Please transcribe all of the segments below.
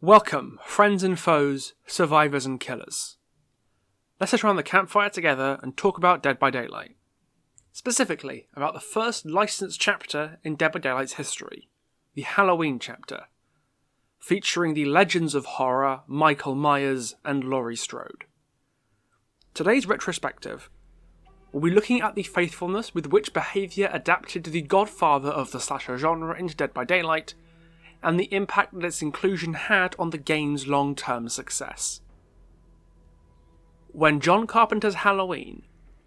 Welcome, friends and foes, survivors and killers. Let's sit around the campfire together and talk about Dead by Daylight. Specifically, about the first licensed chapter in Dead by Daylight's history, the Halloween chapter, featuring the legends of horror Michael Myers and Laurie Strode. Today's retrospective, we'll be looking at the faithfulness with which behaviour adapted the godfather of the slasher genre into Dead by Daylight, and the impact that its inclusion had on the game's long-term success. When John Carpenter's Halloween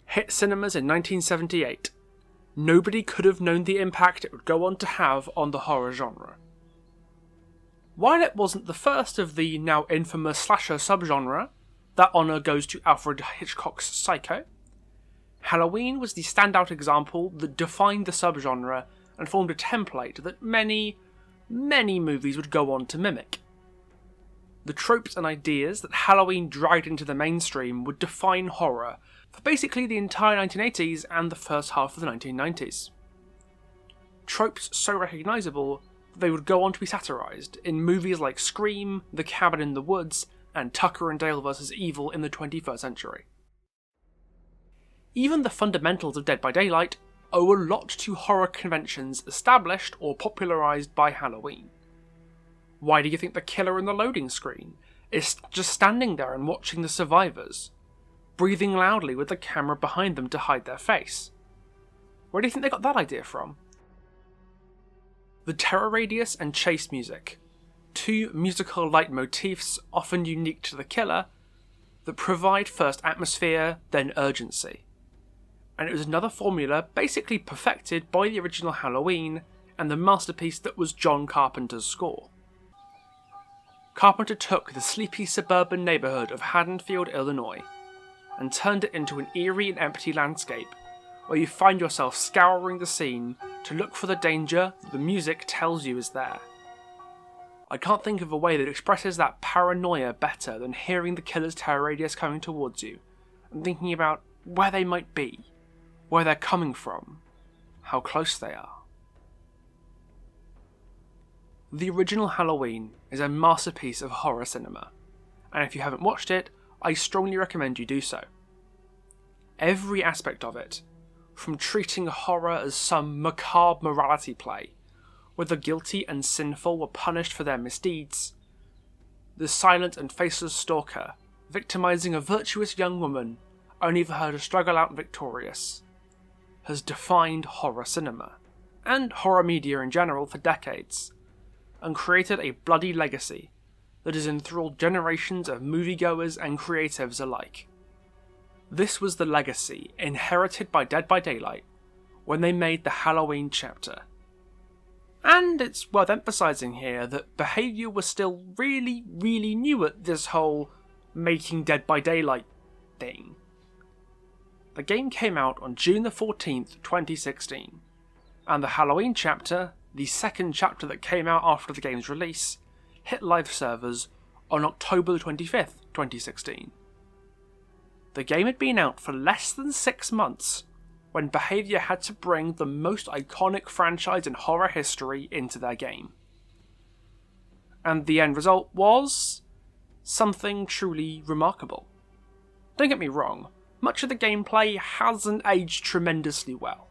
hit cinemas in 1978, nobody could have known the impact it would go on to have on the horror genre. While it wasn't the first of the now infamous slasher subgenre, that honour goes to Alfred Hitchcock's Psycho, Halloween was the standout example that defined the subgenre and formed a template that many movies would go on to mimic. The tropes and ideas that Halloween dragged into the mainstream would define horror for basically the entire 1980s and the first half of the 1990s. Tropes so recognisable that they would go on to be satirised in movies like Scream, The Cabin in the Woods, and Tucker and Dale vs. Evil in the 21st century. Even the fundamentals of Dead by Daylight owe a lot to horror conventions established or popularised by Halloween. Why do you think the killer in the loading screen is just standing there and watching the survivors, breathing loudly with the camera behind them to hide their face? Where do you think they got that idea from? The terror radius and chase music, two musical leitmotifs often unique to the killer, that provide first atmosphere, then urgency. And it was another formula basically perfected by the original Halloween and the masterpiece that was John Carpenter's score. Carpenter took the sleepy suburban neighbourhood of Haddonfield, Illinois, and turned it into an eerie and empty landscape where you find yourself scouring the scene to look for the danger that the music tells you is there. I can't think of a way that expresses that paranoia better than hearing the killer's terror radius coming towards you and thinking about where they might be, where they're coming from, how close they are. The original Halloween is a masterpiece of horror cinema, and if you haven't watched it, I strongly recommend you do so. Every aspect of it, from treating horror as some macabre morality play, where the guilty and sinful were punished for their misdeeds, the silent and faceless stalker victimising a virtuous young woman only for her to struggle out victorious, has defined horror cinema, and horror media in general for decades, and created a bloody legacy that has enthralled generations of moviegoers and creatives alike. This was the legacy inherited by Dead by Daylight when they made the Halloween chapter. And it's worth emphasising here that behaviour was still really new at this whole making Dead by Daylight thing. The game came out on June the 14th, 2016, and the Halloween chapter, the second chapter that came out after the game's release, hit live servers on October the 25th, 2016. The game had been out for less than 6 months when behaviour had to bring the most iconic franchise in horror history into their game. And the end result was something truly remarkable. Don't get me wrong, much of the gameplay hasn't aged tremendously well.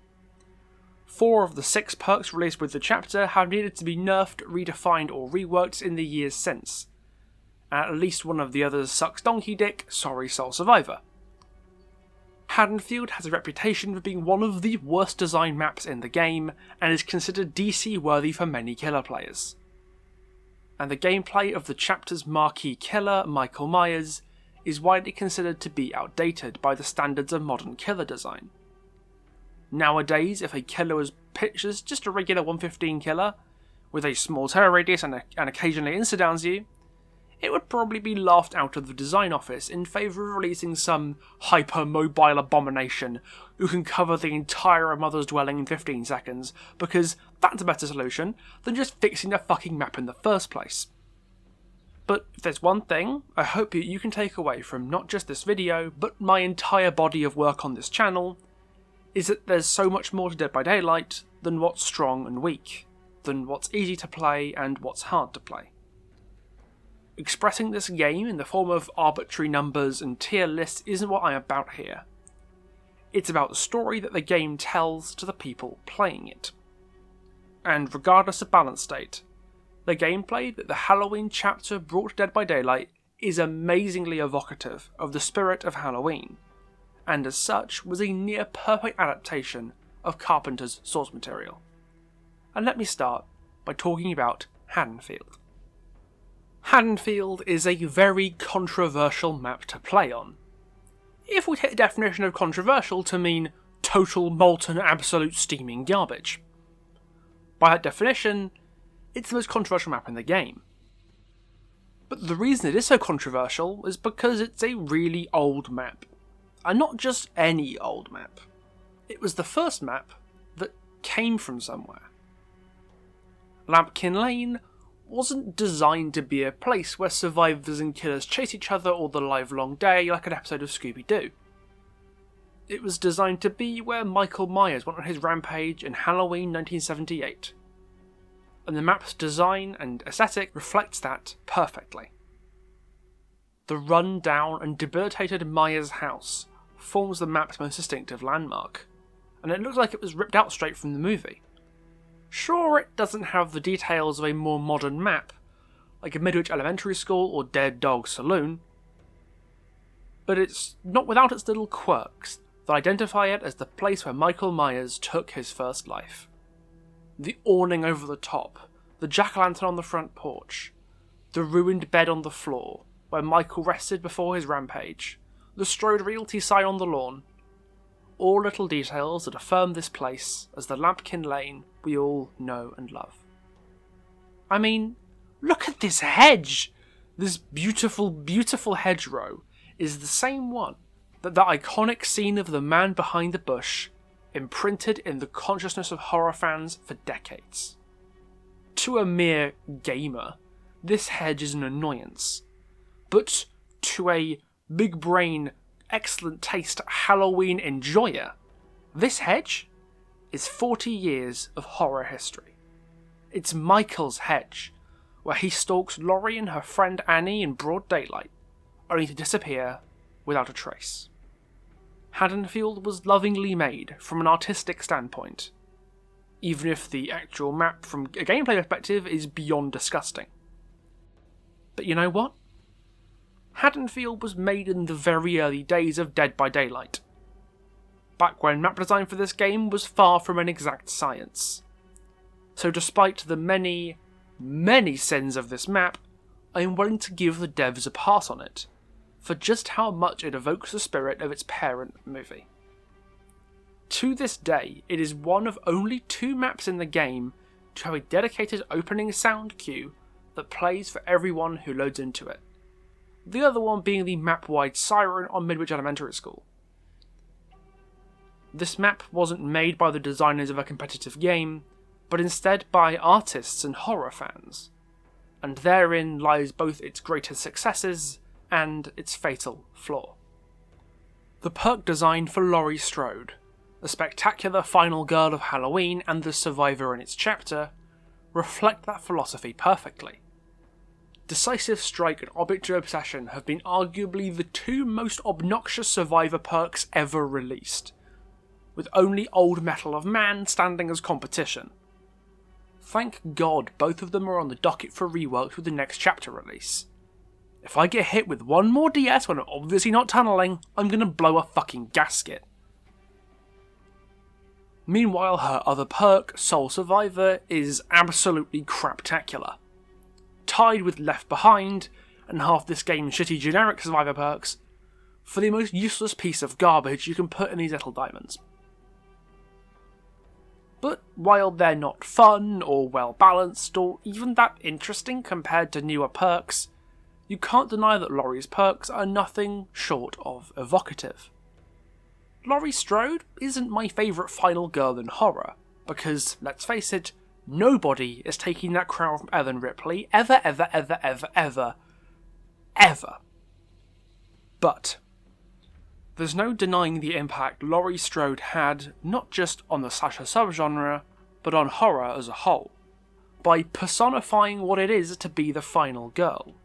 4 of the 6 perks released with the chapter have needed to be nerfed, redefined or reworked in the years since. At least one of the others sucks donkey dick, sorry Soul Survivor. Haddonfield has a reputation for being one of the worst designed maps in the game, and is considered DC worthy for many killer players. And the gameplay of the chapter's marquee killer, Michael Myers, is widely considered to be outdated by the standards of modern killer design. Nowadays, if a killer was pitched as just a regular 115 killer, with a small terror radius and occasionally insta-downs you, it would probably be laughed out of the design office in favour of releasing some hyper-mobile abomination who can cover the entire mother's dwelling in 15 seconds, because that's a better solution than just fixing the fucking map in the first place. But if there's one thing I hope you can take away from not just this video, but my entire body of work on this channel, is that there's so much more to Dead by Daylight than what's strong and weak, than what's easy to play and what's hard to play. expressing this game in the form of arbitrary numbers and tier lists isn't what I'm about here. It's about the story that the game tells to the people playing it. And regardless of balance state, the gameplay that the Halloween chapter brought to Dead by Daylight is amazingly evocative of the spirit of Halloween, and as such was a near perfect adaptation of Carpenter's source material. And let me start by talking about Haddonfield. Haddonfield is a very controversial map to play on. If we take the definition of controversial to mean total molten absolute steaming garbage. By that definition, it's the most controversial map in the game. But the reason it is so controversial is because it's a really old map. And not just any old map. It was the first map that came from somewhere. Lampkin Lane wasn't designed to be a place where survivors and killers chase each other all the livelong day like an episode of Scooby-Doo. It was designed to be where Michael Myers went on his rampage in Halloween 1978. And the map's design and aesthetic reflects that perfectly. The run-down and debilitated Myers house forms the map's most distinctive landmark, and it looks like it was ripped out straight from the movie. Sure, it doesn't have the details of a more modern map, like a Midwich Elementary School or Dead Dog Saloon, but it's not without its little quirks that identify it as the place where Michael Myers took his first life. The awning over the top, the jack-o'-lantern on the front porch, the ruined bed on the floor where Michael rested before his rampage, the Strode Realty sign on the lawn, all little details that affirm this place as the Lampkin Lane we all know and love. I mean, look at this hedge! This beautiful, beautiful hedgerow is the same one that the iconic scene of the man behind the bush imprinted in the consciousness of horror fans for decades. To a mere gamer, this hedge is an annoyance, but to a big brain, excellent taste Halloween enjoyer, this hedge is 40 years of horror history. It's Michael's hedge, where he stalks Laurie and her friend Annie in broad daylight, only to disappear without a trace. Haddonfield was lovingly made from an artistic standpoint, even if the actual map from a gameplay perspective is beyond disgusting. But you know what? Haddonfield was made in the very early days of Dead by Daylight, back when map design for this game was far from an exact science. So despite the many, many sins of this map, I am willing to give the devs a pass on it, for just how much it evokes the spirit of its parent movie. To this day, it is one of only 2 maps in the game to have a dedicated opening sound cue that plays for everyone who loads into it. The other one being the map-wide siren on Midwich Elementary School. This map wasn't made by the designers of a competitive game, but instead by artists and horror fans, and therein lies both its greatest successes and its fatal flaw. The perk design for Laurie Strode, the spectacular final girl of Halloween and the survivor in its chapter, reflect that philosophy perfectly. Decisive Strike and Object of Obsession have been arguably the 2 most obnoxious survivor perks ever released, with only Old Metal of Man standing as competition. Thank God both of them are on the docket for reworks with the next chapter release. If I get hit with one more DS when I'm obviously not tunneling, I'm gonna blow a fucking gasket. Meanwhile, her other perk, Soul Survivor, is absolutely craptacular. Tied with Left Behind, and half this game's shitty generic survivor perks, for the most useless piece of garbage you can put in these little diamonds. But while they're not fun, or well balanced, or even that interesting compared to newer perks, you can't deny that Laurie's perks are nothing short of evocative. Laurie Strode isn't my favourite final girl in horror, because, let's face it, nobody is taking that crown from Ellen Ripley ever. But there's no denying the impact Laurie Strode had not just on the slasher subgenre, but on horror as a whole, by personifying what it is to be the final girl.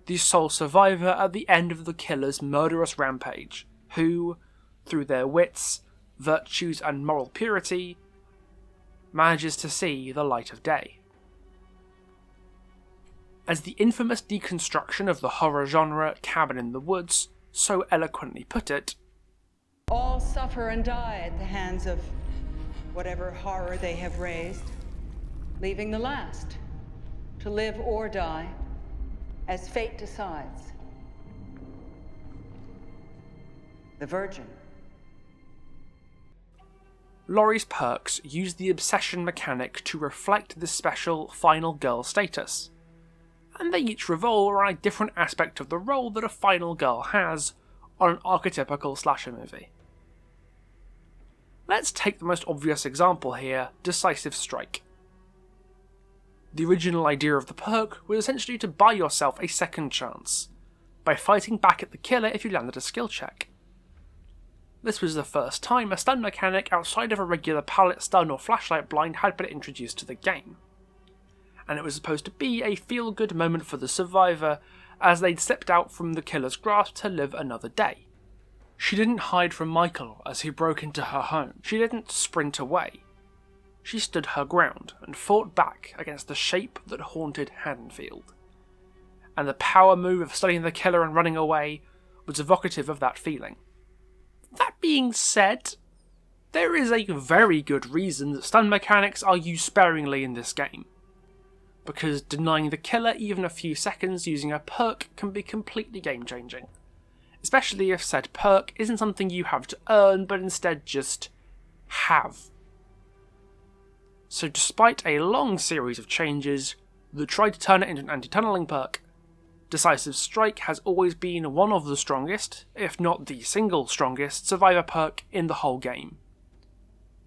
the sole survivor at the end of the killer's murderous rampage, who, through their wits, virtues and moral purity, manages to see the light of day. As the infamous deconstruction of the horror genre Cabin in the Woods so eloquently put it, all suffer and die at the hands of whatever horror they have raised, leaving the last to live or die as fate decides. The Virgin. Laurie's perks use the obsession mechanic to reflect this special final girl status, and they each revolve around a different aspect of the role that a final girl has on an archetypical slasher movie. Let's take the most obvious example here, Decisive Strike. The original idea of the perk was essentially to buy yourself a second chance, by fighting back at the killer if you landed a skill check. This was the first time a stun mechanic outside of a regular pallet stun or flashlight blind had been introduced to the game, and it was supposed to be a feel-good moment for the survivor as they'd slipped out from the killer's grasp to live another day. She didn't hide from Michael as he broke into her home. She didn't sprint away. She stood her ground and fought back against the shape that haunted Haddonfield. And the power move of studying the killer and running away was evocative of that feeling. That being said, there is a very good reason that stun mechanics are used sparingly in this game, because denying the killer even a few seconds using a perk can be completely game-changing, especially if said perk isn't something you have to earn but instead just have. So despite a long series of changes that tried to turn it into an anti-tunneling perk, Decisive Strike has always been one of the strongest, if not the single strongest, survivor perk in the whole game.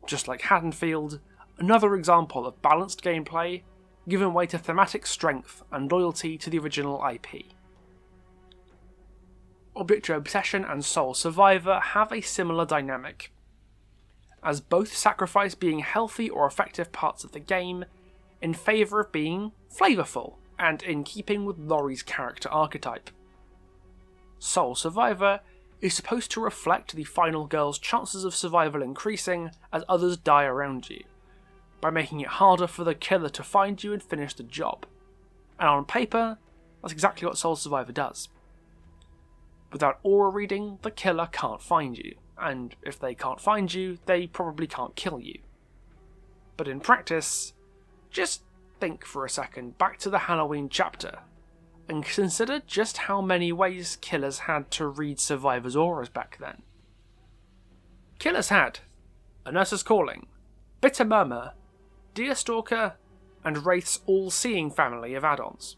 Just like Haddonfield, another example of balanced gameplay, given way to thematic strength and loyalty to the original IP. Object Obsession and Soul Survivor have a similar dynamic, as both sacrifice being healthy or effective parts of the game in favour of being flavourful and in keeping with Laurie's character archetype. Soul Survivor is supposed to reflect the final girl's chances of survival increasing as others die around you, by making it harder for the killer to find you and finish the job. And on paper, that's exactly what Soul Survivor does. Without aura reading, the killer can't find you, and if they can't find you, they probably can't kill you. But in practice, just think for a second back to the Halloween chapter, and consider just how many ways killers had to read survivors' auras back then. Killers had A Nurse's Calling, Bitter Murmur, Deer Stalker, and Wraith's all-seeing family of add-ons.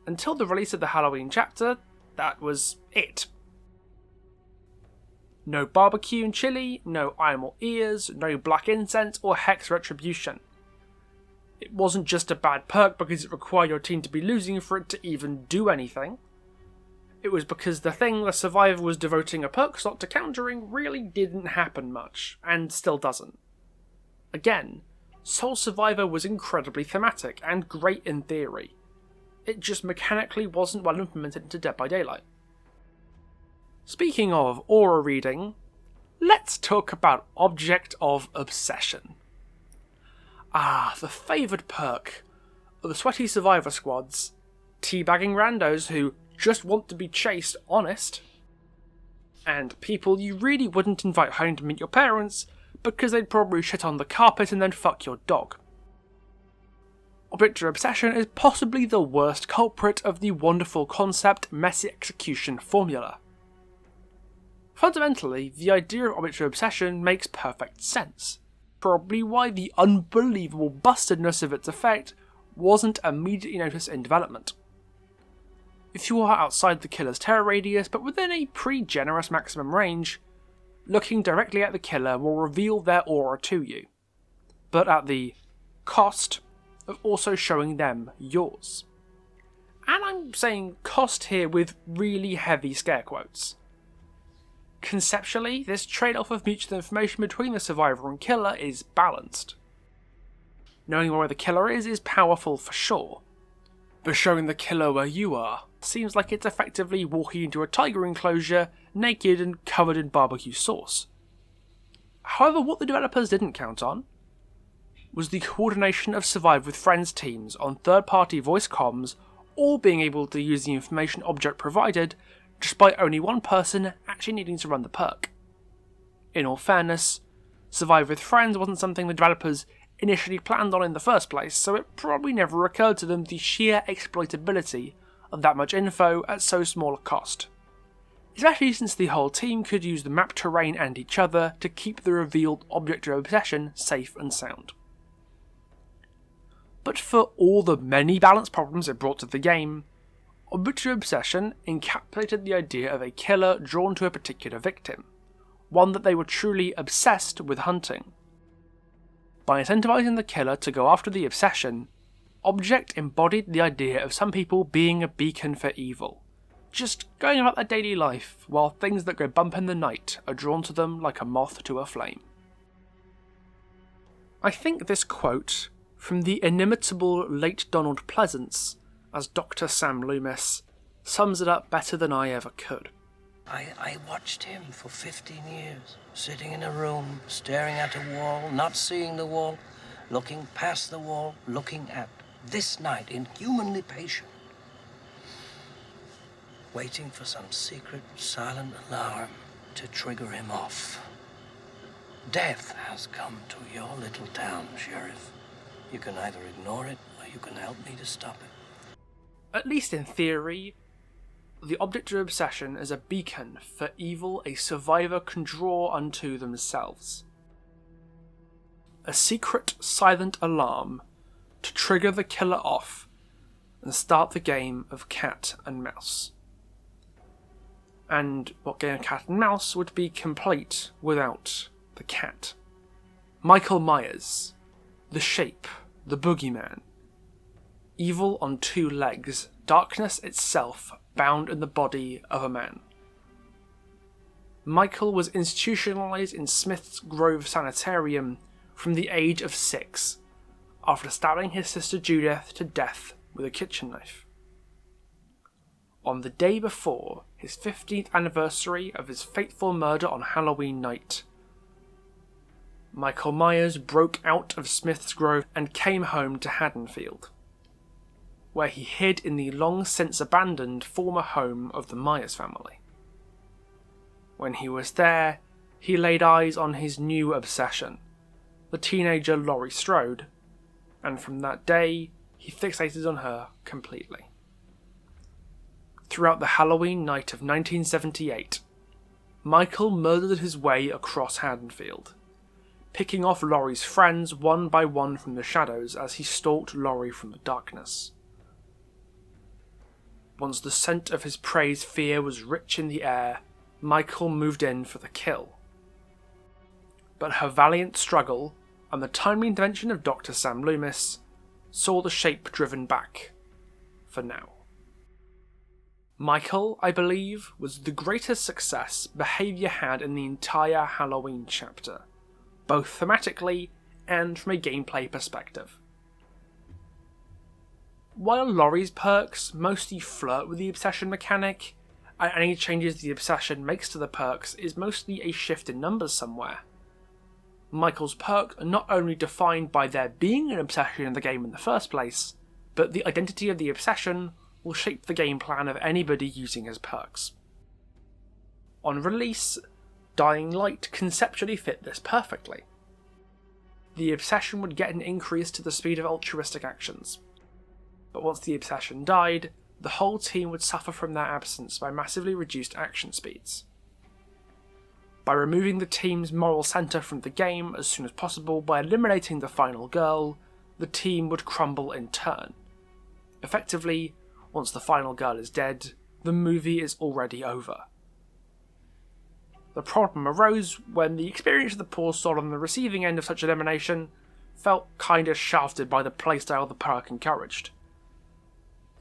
Until the release of the Halloween chapter, that was it. No barbecue and chili, no animal ears, no black incense or hex retribution. It wasn't just a bad perk because it required your team to be losing for it to even do anything. It was because the thing the survivor was devoting a perk slot to countering really didn't happen much, and still doesn't. Again, Soul Survivor was incredibly thematic and great in theory. It just mechanically wasn't well implemented into Dead by Daylight. Speaking of aura reading, let's talk about Object of Obsession. The favoured perk of the sweaty survivor squads, teabagging randos who just want to be chased honest, and people you really wouldn't invite home to meet your parents because they'd probably shit on the carpet and then fuck your dog. Object of Obsession is possibly the worst culprit of the wonderful concept messy execution formula. Fundamentally, the idea of Object of Obsession makes perfect sense. Probably why the unbelievable bustedness of its effect wasn't immediately noticed in development. If you are outside the killer's terror radius but within a pretty generous maximum range, looking directly at the killer will reveal their aura to you, but at the cost of also showing them yours. And I'm saying cost here with really heavy scare quotes. Conceptually, this trade-off of mutual information between the survivor and killer is balanced. Knowing where the killer is powerful for sure, but showing the killer where you are seems like it's effectively walking into a tiger enclosure, naked and covered in barbecue sauce. However, what the developers didn't count on was the coordination of Survive with Friends teams on third-party voice comms, all being able to use the information object provided, despite only one person actually needing to run the perk. In all fairness, Survive with Friends wasn't something the developers initially planned on in the first place, so it probably never occurred to them the sheer exploitability of that much info at so small a cost. Especially since the whole team could use the map terrain and each other to keep the revealed object of obsession safe and sound. But for all the many balance problems it brought to the game, Object of Obsession encapsulated the idea of a killer drawn to a particular victim, one that they were truly obsessed with hunting. By incentivizing the killer to go after the obsession, Object embodied the idea of some people being a beacon for evil, just going about their daily life while things that go bump in the night are drawn to them like a moth to a flame. I think this quote from the inimitable late Donald Pleasance as Dr. Sam Loomis sums it up better than I ever could. I watched him for 15 years, sitting in a room, staring at a wall, not seeing the wall, looking past the wall, looking at this night, inhumanly patient, waiting for some secret, silent alarm to trigger him off. Death has come to your little town, Sheriff. You can either ignore it, or you can help me to stop it. At least in theory, the object of obsession is a beacon for evil a survivor can draw unto themselves. A secret, silent alarm to trigger the killer off and start the game of cat and mouse. And what game of cat and mouse would be complete without the cat? Michael Myers, the Shape, the Boogeyman. Evil on two legs, darkness itself bound in the body of a man. Michael was institutionalized in Smith's Grove Sanitarium from the age of 6, after stabbing his sister Judith to death with a kitchen knife. On the day before his 15th anniversary of his fateful murder on Halloween night, Michael Myers broke out of Smith's Grove and came home to Haddonfield, where he hid in the long since abandoned former home of the Myers family. When he was there, he laid eyes on his new obsession, the teenager Laurie Strode, and from that day, he fixated on her completely. Throughout the Halloween night of 1978, Michael murdered his way across Haddonfield, picking off Laurie's friends one by one from the shadows as he stalked Laurie from the darkness. Once the scent of his prey's fear was rich in the air, Michael moved in for the kill. But her valiant struggle, and the timely intervention of Dr. Sam Loomis, saw the Shape driven back, for now. Michael, I believe, was the greatest success behaviour had in the entire Halloween chapter, both thematically and from a gameplay perspective. While Laurie's perks mostly flirt with the obsession mechanic, and any changes the obsession makes to the perks is mostly a shift in numbers somewhere, Michael's perks are not only defined by there being an obsession in the game in the first place, but the identity of the obsession will shape the game plan of anybody using his perks. On release, Dying Light conceptually fit this perfectly. The obsession would get an increase to the speed of altruistic actions, but once the obsession died, the whole team would suffer from their absence by massively reduced action speeds. By removing the team's moral centre from the game as soon as possible by eliminating the final girl, the team would crumble in turn. Effectively, once the final girl is dead, the movie is already over. The problem arose when the experience of the poor soul on the receiving end of such elimination felt kinda shafted by the playstyle the perk encouraged.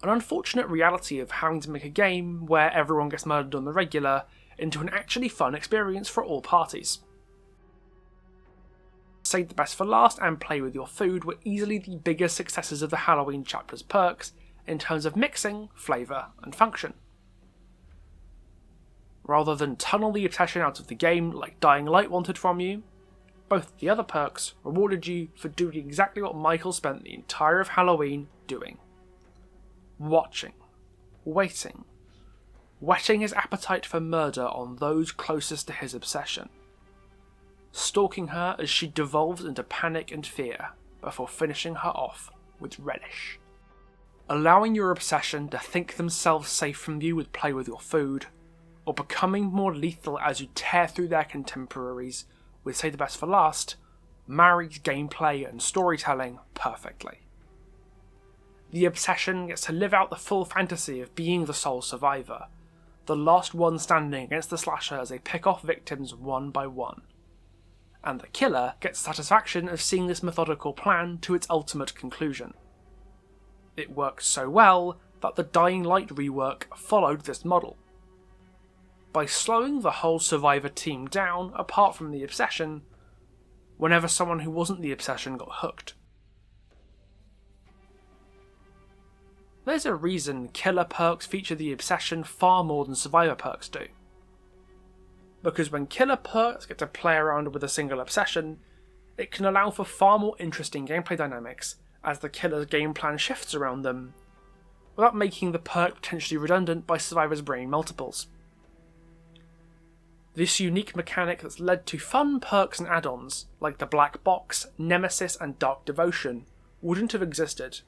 An unfortunate reality of having to make a game where everyone gets murdered on the regular into an actually fun experience for all parties. Save the best for last and play with your food were easily the biggest successes of the Halloween chapter's perks, in terms of mixing, flavour, and function. Rather than tunnel the obsession out of the game like Dying Light wanted from you, both the other perks rewarded you for doing exactly what Michael spent the entire of Halloween doing. Watching. Waiting. Whetting his appetite for murder on those closest to his obsession. Stalking her as she devolves into panic and fear before finishing her off with relish. Allowing your obsession to think themselves safe from you with play with your food, or becoming more lethal as you tear through their contemporaries with Save the Best for Last, marries gameplay and storytelling perfectly. The obsession gets to live out the full fantasy of being the sole survivor, the last one standing against the slasher as they pick off victims one by one. And the killer gets the satisfaction of seeing this methodical plan to its ultimate conclusion. It works so well that the Dying Light rework followed this model. By slowing the whole survivor team down apart from the obsession, whenever someone who wasn't the obsession got hooked. There's a reason killer perks feature the obsession far more than survivor perks do. Because when killer perks get to play around with a single obsession, it can allow for far more interesting gameplay dynamics as the killer's game plan shifts around them, without making the perk potentially redundant by survivors bringing multiples. This unique mechanic that's led to fun perks and add-ons like the Black Box, Nemesis and Dark Devotion wouldn't have existed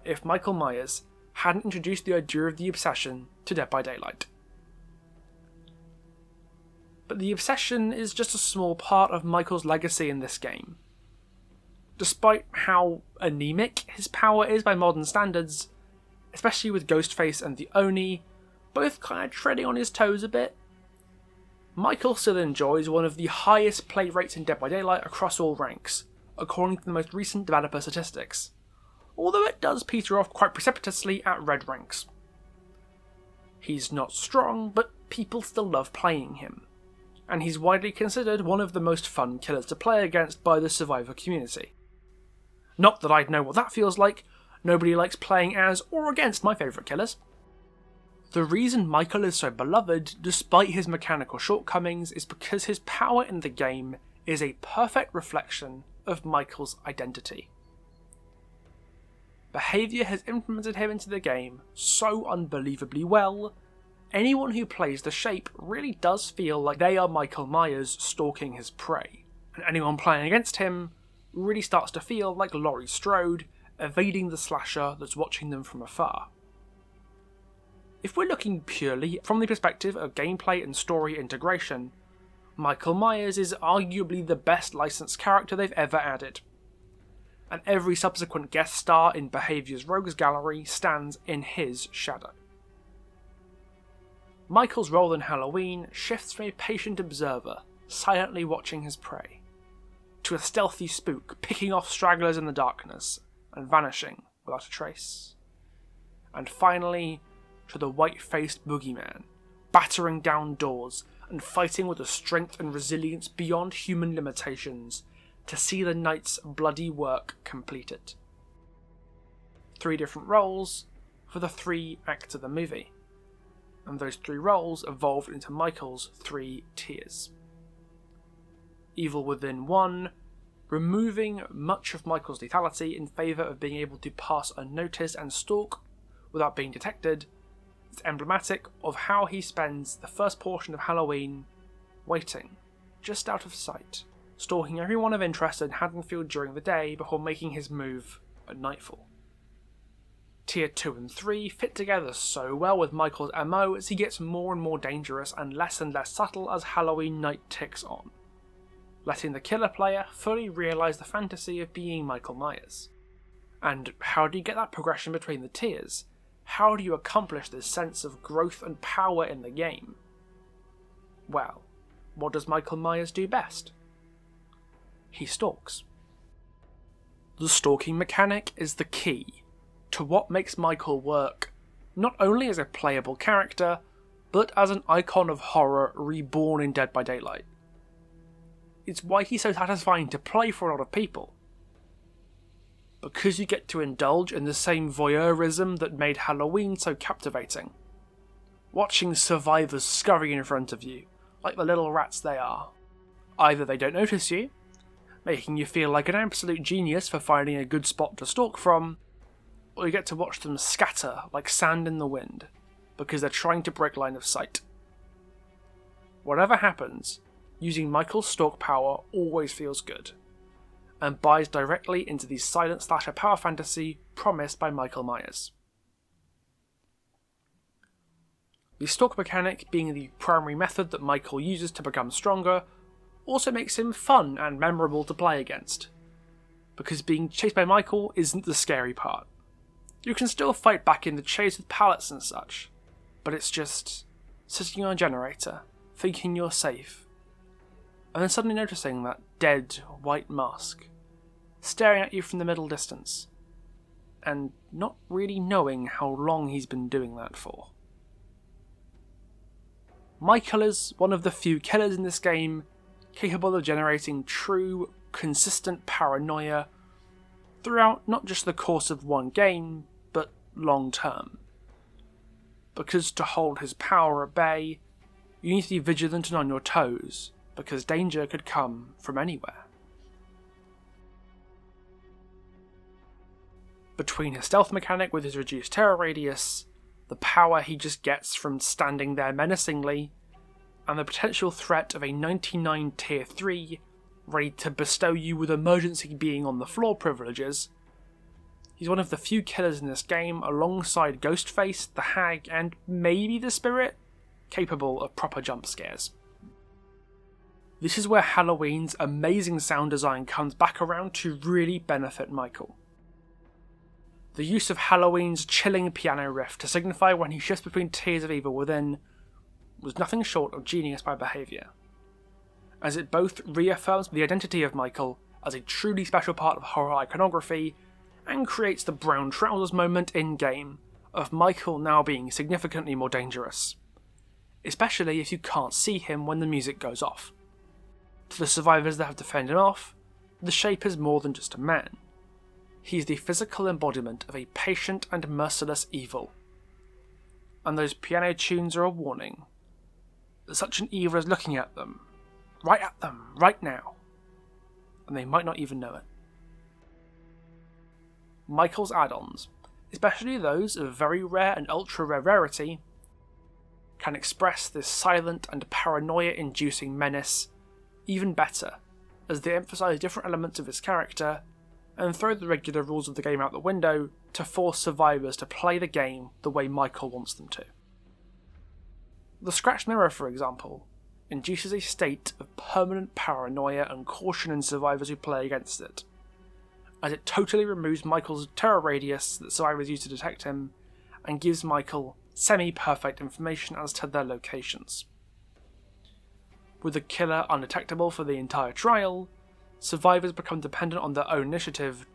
if Michael Myers hadn't introduced the idea of the obsession to Dead by Daylight. But the obsession is just a small part of Michael's legacy in this game. Despite how anemic his power is by modern standards, especially with Ghostface and the Oni, both kind of treading on his toes a bit, Michael still enjoys one of the highest play rates in Dead by Daylight across all ranks, according to the most recent developer statistics, although it does peter off quite precipitously at red ranks. He's not strong, but people still love playing him, and he's widely considered one of the most fun killers to play against by the survivor community. Not that I'd know what that feels like, nobody likes playing as or against my favourite killers. The reason Michael is so beloved, despite his mechanical shortcomings, is because his power in the game is a perfect reflection of Michael's identity. Behaviour has implemented him into the game so unbelievably well, anyone who plays the shape really does feel like they are Michael Myers stalking his prey, and anyone playing against him really starts to feel like Laurie Strode evading the slasher that's watching them from afar. If we're looking purely from the perspective of gameplay and story integration, Michael Myers is arguably the best licensed character they've ever added, and every subsequent guest star in Behaviour's Rogues Gallery stands in his shadow. Michael's role in Halloween shifts from a patient observer, silently watching his prey, to a stealthy spook picking off stragglers in the darkness and vanishing without a trace. And finally, to the white-faced boogeyman, battering down doors and fighting with a strength and resilience beyond human limitations to see the night's bloody work completed. 3 different roles for the 3 acts of the movie, and those 3 roles evolved into Michael's 3 tiers. Evil Within 1, removing much of Michael's lethality in favour of being able to pass unnoticed and stalk without being detected. It's emblematic of how he spends the first portion of Halloween waiting, just out of sight, stalking everyone of interest in Haddonfield during the day before making his move at nightfall. Tier 2 and 3 fit together so well with Michael's MO as he gets more and more dangerous and less subtle as Halloween night ticks on, letting the killer player fully realise the fantasy of being Michael Myers. And how do you get that progression between the tiers? How do you accomplish this sense of growth and power in the game? Well, what does Michael Myers do best? He stalks. The stalking mechanic is the key to what makes Michael work, not only as a playable character, but as an icon of horror reborn in Dead by Daylight. It's why he's so satisfying to play for a lot of people. because you get to indulge in the same voyeurism that made Halloween so captivating. Watching survivors scurry in front of you, like the little rats they are. Either they don't notice you, making you feel like an absolute genius for finding a good spot to stalk from, or you get to watch them scatter like sand in the wind, because they're trying to break line of sight. Whatever happens, using Michael's stalk power always feels good, and buys directly into the silent slasher power fantasy promised by Michael Myers. The stalk mechanic being the primary method that Michael uses to become stronger also makes him fun and memorable to play against, because being chased by Michael isn't the scary part. You can still fight back in the chase with pallets and such, but it's just sitting on a generator, thinking you're safe, and then suddenly noticing that dead white mask staring at you from the middle distance, and not really knowing how long he's been doing that for. Michael is one of the few killers in this game capable of generating true, consistent paranoia throughout not just the course of one game, but long term. Because to hold his power at bay, you need to be vigilant and on your toes, because danger could come from anywhere. Between his stealth mechanic with his reduced terror radius, the power he just gets from standing there menacingly, and the potential threat of a 99 tier 3 ready to bestow you with emergency being on the floor privileges, he's one of the few killers in this game alongside Ghostface, the Hag, and maybe the Spirit, capable of proper jump scares. This is where Halloween's amazing sound design comes back around to really benefit Michael. The use of Halloween's chilling piano riff to signify when he shifts between tiers of evil within was nothing short of genius by behaviour, as it both reaffirms the identity of Michael as a truly special part of horror iconography and creates the brown trousers moment in-game of Michael now being significantly more dangerous, especially if you can't see him when the music goes off. To the survivors that have to fend him off, the Shape is more than just a man. He is the physical embodiment of a patient and merciless evil. And those piano tunes are a warning that such an evil is looking at them, right now, and they might not even know it. Michael's add-ons, especially those of very rare and ultra-rare rarity, can express this silent and paranoia-inducing menace even better, as they emphasise different elements of his character and throw the regular rules of the game out the window to force survivors to play the game the way Michael wants them to. The scratched mirror, for example, induces a state of permanent paranoia and caution in survivors who play against it, as it totally removes Michael's terror radius that survivors use to detect him, and gives Michael semi-perfect information as to their locations. With the killer undetectable for the entire trial, survivors become dependent on their own initiative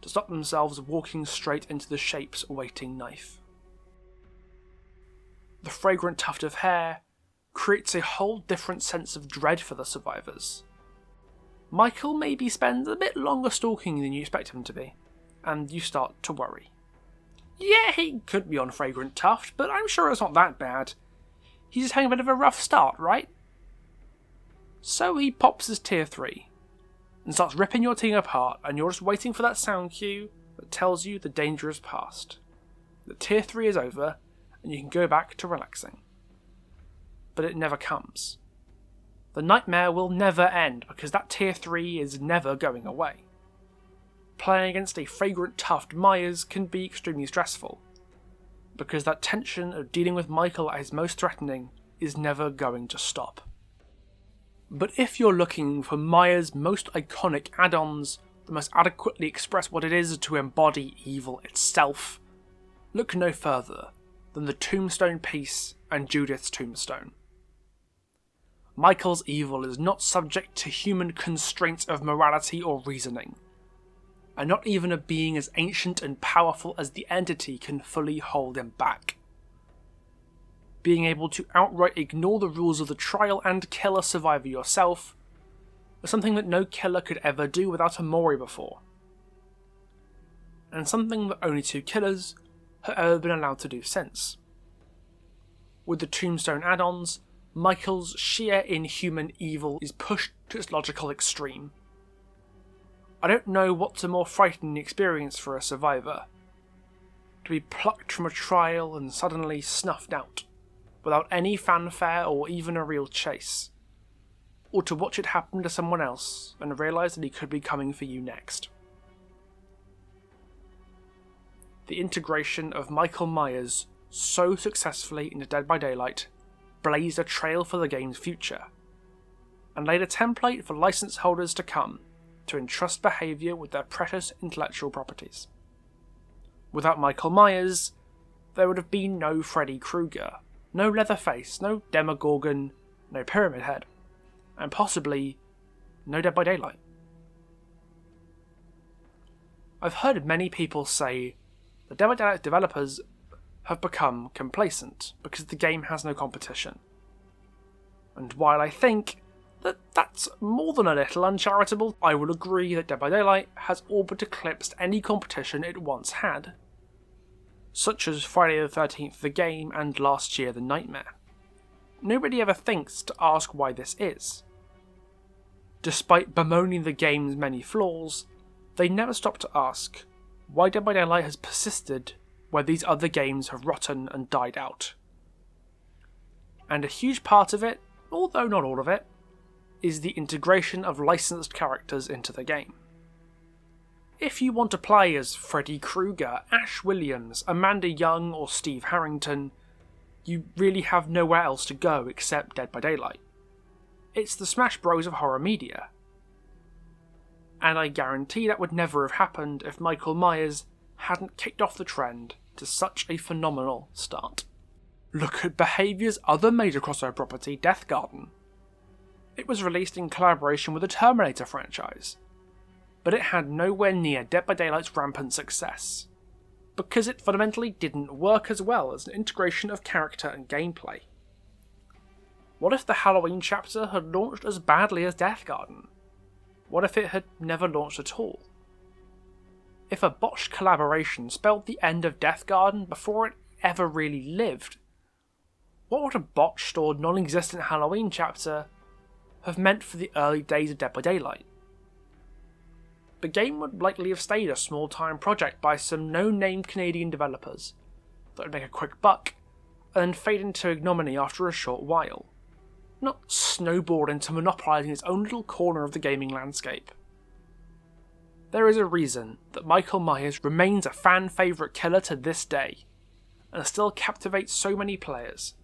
to stop themselves walking straight into the Shape's waiting knife. The Fragrant Tuft of Hair creates a whole different sense of dread for the survivors. Michael maybe spends a bit longer stalking than you expect him to be, and you start to worry. Yeah, he could be on Fragrant Tuft, but I'm sure it's not that bad. He's just having a bit of a rough start, right? So he pops his tier 3, and starts ripping your team apart, and you're just waiting for that sound cue that tells you the danger is past. The tier 3 is over, and you can go back to relaxing. But it never comes. The nightmare will never end, because that tier 3 is never going away. Playing against a Fragrant Tuft Myers can be extremely stressful, because that tension of dealing with Michael at his most threatening is never going to stop. But if you're looking for Myers' most iconic add-ons that most adequately express what it is to embody evil itself, look no further than the Tombstone piece and Judith's Tombstone. Michael's evil is not subject to human constraints of morality or reasoning, and not even a being as ancient and powerful as the entity can fully hold him back. Being able to outright ignore the rules of the trial and kill a survivor yourself was something that no killer could ever do without a Mori before. and something that only 2 killers have ever been allowed to do since. With the Tombstone add-ons, Michael's sheer inhuman evil is pushed to its logical extreme. I don't know what's a more frightening experience for a survivor. To be plucked from a trial and suddenly snuffed out, without any fanfare or even a real chase. Or to watch it happen to someone else and realise that he could be coming for you next. The integration of Michael Myers so successfully into Dead by Daylight blazed a trail for the game's future, and laid a template for license holders to come to entrust behaviour with their precious intellectual properties. Without Michael Myers, there would have been no Freddy Krueger, no Leatherface, no Demogorgon, no Pyramid Head, and possibly no Dead by Daylight. I've heard many people say that Dead by Daylight developers have become complacent because the game has no competition. And while I think that that's more than a little uncharitable, I will agree that Dead by Daylight has all but eclipsed any competition it once had, such as Friday the 13th the game and last year The Nightmare. Nobody ever thinks to ask why this is. Despite bemoaning the game's many flaws, they never stop to ask why Dead by Daylight has persisted where these other games have rotten and died out. And a huge part of it, although not all of it, is the integration of licensed characters into the game. If you want to play as Freddy Krueger, Ash Williams, Amanda Young or Steve Harrington, you really have nowhere else to go except Dead by Daylight. It's the Smash Bros of horror media. And I guarantee that would never have happened if Michael Myers hadn't kicked off the trend to such a phenomenal start. Look at Behaviour's other major crossover property, Death Garden. It was released in collaboration with the Terminator franchise, but it had nowhere near Dead by Daylight's rampant success, because it fundamentally didn't work as well as an integration of character and gameplay. What if the Halloween chapter had launched as badly as Death Garden? What if it had never launched at all? If a botched collaboration spelled the end of Death Garden before it ever really lived, what would a botched or non-existent Halloween chapter have meant for the early days of Dead by Daylight? The game would likely have stayed a small-time project by some no-name Canadian developers that would make a quick buck and then fade into ignominy after a short while, not snowball into monopolising its own little corner of the gaming landscape. There is a reason that Michael Myers remains a fan favourite killer to this day, and still captivates so many players,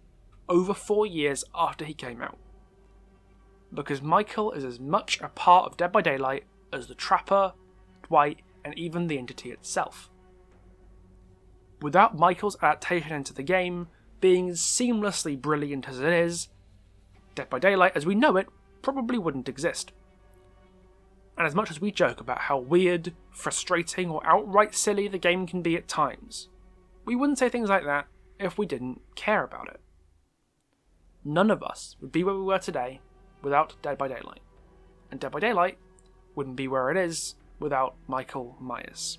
over 4 years after he came out. Because Michael is as much a part of Dead by Daylight as the Trapper, Dwight, and even the entity itself. Without Michael's adaptation into the game being as seamlessly brilliant as it is, Dead by Daylight as we know it probably wouldn't exist. And as much as we joke about how weird, frustrating, or outright silly the game can be at times, we wouldn't say things like that if we didn't care about it. None of us would be where we were today without Dead by Daylight, and Dead by Daylight wouldn't be where it is without Michael Myers.